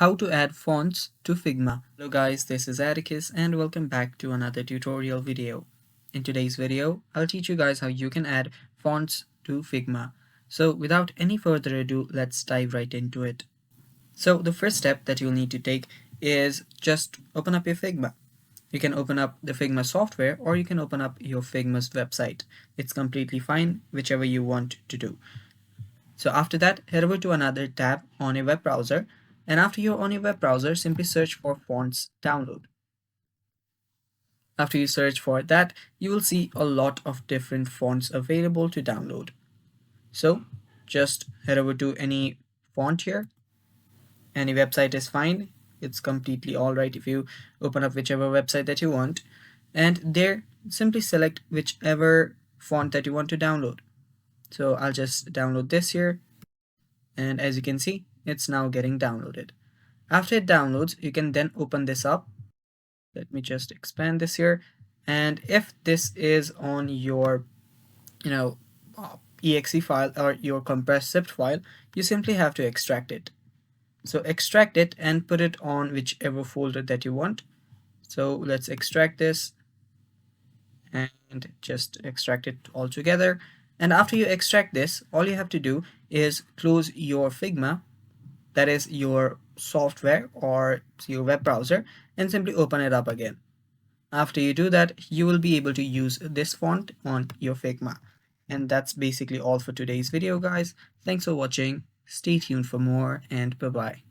How to add fonts to Figma. Hello guys, this is Atticus and welcome back to another tutorial video. In today's video, I'll teach you guys how you can add fonts to Figma. So without any further ado, let's dive right into it. So the first step that you'll need to take is just open up your Figma. You can open up the Figma software or you can open up your Figma's website. It's completely fine, whichever you want to do. So after that, head over to another tab on your web browser. And after you're on your web browser, simply search for fonts download. After you search for that, you will see a lot of different fonts available to download. So just head over to any font here. Any website is fine. It's completely all right if you open up whichever website that you want. And there, simply select whichever font that you want to download. So I'll just download this here. And as you can see, it's now getting downloaded. After it downloads, you can then open this up. Let me just expand this here. And if this is on your, exe file or your compressed zip file, you simply have to extract it. So extract it and put it on whichever folder that you want. So let's extract this and just extract it all together. And after you extract this, all you have to do is close your Figma, that is your software or your web browser, and simply open it up again. After you do that, you will be able to use this font on your Figma. And that's basically all for today's video, guys. Thanks for watching. Stay tuned for more, and bye-bye.